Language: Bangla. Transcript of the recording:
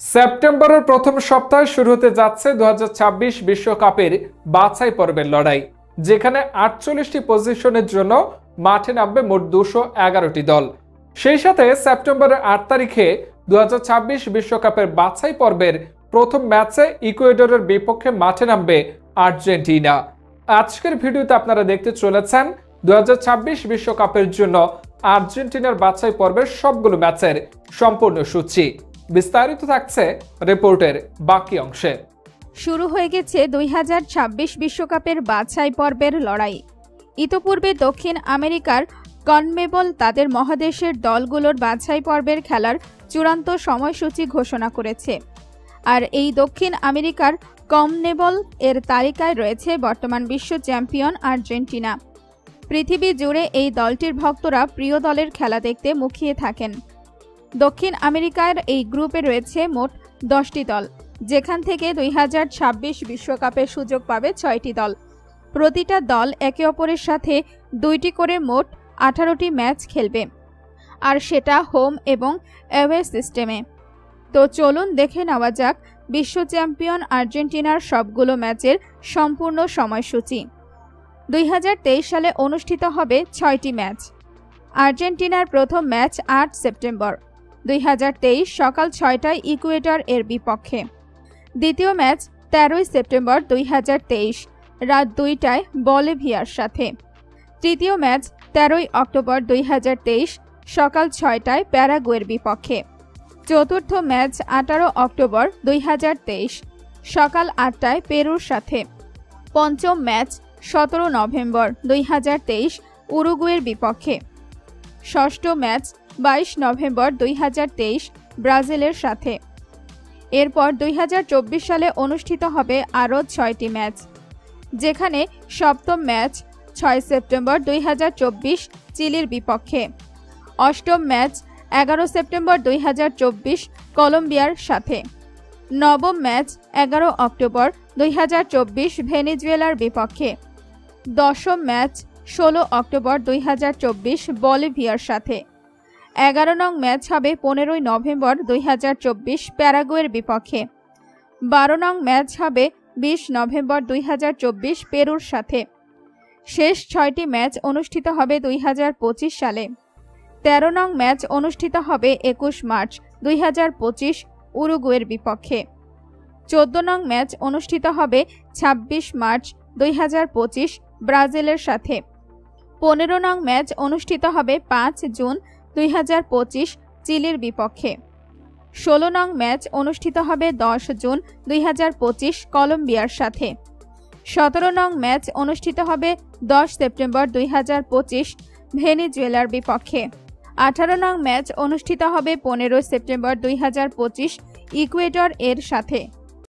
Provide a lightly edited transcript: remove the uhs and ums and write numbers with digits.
সেপ্টেম্বরের প্রথম সপ্তাহে শুরু হতে যাচ্ছে 2026 বিশ্বকাপের বাছাই পর্বের লড়াই, যেখানে 48টি পজিশনের জন্য মাঠে নামবে মোট 211টি দল। সেই সাথে সেপ্টেম্বরের 8 তারিখে 2026 বিশ্বকাপের বাছাই পর্বের প্রথম ম্যাচে ইকুয়েডরের বিপক্ষে মাঠে নামবে আর্জেন্টিনা। আজকের ভিডিওতে আপনারা দেখতে চলেছেন 2026 বিশ্বকাপের জন্য আর্জেন্টিনার বাছাই পর্বের সবগুলো ম্যাচের সম্পূর্ণ সূচি। বিস্তারিত থাকছে রিপোর্টের বাকি অংশে। শুরু হয়ে গেছে 2026 বিশ্বকাপের বাছাই পর্বের লড়াই। ইতোপূর্বে দক্ষিণ আমেরিকার কনমেবল তাদের মহাদেশের দলগুলোর বাছাই পর্বের খেলার চূড়ান্ত সময়সূচি ঘোষণা করেছে। আর এই দক্ষিণ আমেরিকার কনমেবল এর তালিকায় রয়েছে বর্তমান বিশ্ব চ্যাম্পিয়ন আর্জেন্টিনা। পৃথিবী জুড়ে এই দলটির ভক্তরা প্রিয় দলের খেলা দেখতে মুখিয়ে থাকেন। দক্ষিণ আমেরিকার এই গ্রুপে রয়েছে মোট 10টি দল, যেখান থেকে 2026 বিশ্বকাপের সুযোগ পাবে 6টি দল। প্রতিটা দল একে অপরের সাথে 2টি করে মোট 18টি ম্যাচ খেলবে, আর সেটা হোম এবং অ্যাওয়ে সিস্টেমে। তো চলুন দেখে নেওয়া যাক বিশ্ব চ্যাম্পিয়ন আর্জেন্টিনার সবগুলো ম্যাচের সম্পূর্ণ সময়সূচি। 2023 সালে অনুষ্ঠিত হবে 6টি ম্যাচ। আর্জেন্টিনার প্রথম ম্যাচ 8 সেপ্টেম্বর 2023 সকাল 6টায় ইকুয়েডর এর বিপক্ষে। দ্বিতীয় ম্যাচ 13 সেপ্টেম্বর 2023 রাত 2টায় বলিভিয়ার সাথে। তৃতীয় ম্যাচ 13 অক্টোবর 2023 সকাল 6টায় প্যারাগুয়ের বিপক্ষে। চতুর্থ ম্যাচ 18 অক্টোবর 2023 সকাল 8টায় পেরুর সাথে। পঞ্চম ম্যাচ 17 নভেম্বর 2023 উরুগুয়ের বিপক্ষে। ষষ্ঠ ম্যাচ 22 নভেম্বর 2023 ব্রাজিলের সাথে। এরপর 2024 সালে অনুষ্ঠিত হবে আরও 6টি ম্যাচ, যেখানে সপ্তম ম্যাচ 6 সেপ্টেম্বর 2024 চিলির বিপক্ষে। অষ্টম ম্যাচ 11 সেপ্টেম্বর 2024 কলম্বিয়ার সাথে। নবম ম্যাচ 11 অক্টোবর 2024 ভেনেজুয়েলার বিপক্ষে। দশম ম্যাচ 16 অক্টোবর 2024 বলিভিয়ার সাথে। 11 নং ম্যাচ হবে 15 নভেম্বর 2024 প্যারাগুয়ের বিপক্ষে। 12 নং ম্যাচ হবে 20 নভেম্বর 2024 পেরুর সাথে। শেষ 6টি ম্যাচ অনুষ্ঠিত হবে 2025 সালে। 13 নং ম্যাচ অনুষ্ঠিত হবে 21 মার্চ 2025 উরুগুয়ের বিপক্ষে। 14 নং ম্যাচ অনুষ্ঠিত হবে 26 মার্চ 2025 ব্রাজিলের সাথে। 15 নং ম্যাচ অনুষ্ঠিত হবে 5 জুন 2025 চিলির বিপক্ষে। 16 নং ম্যাচ অনুষ্ঠিত হবে 10 জুন 2025 কলম্বিয়ার সাথে। 17 নং ম্যাচ অনুষ্ঠিত হবে 10 সেপ্টেম্বর 2025 ভেনেজুয়েলার বিপক্ষে। 18 নং ম্যাচ অনুষ্ঠিত হবে 15 সেপ্টেম্বর 2025 ইকুয়েডর এর সাথে।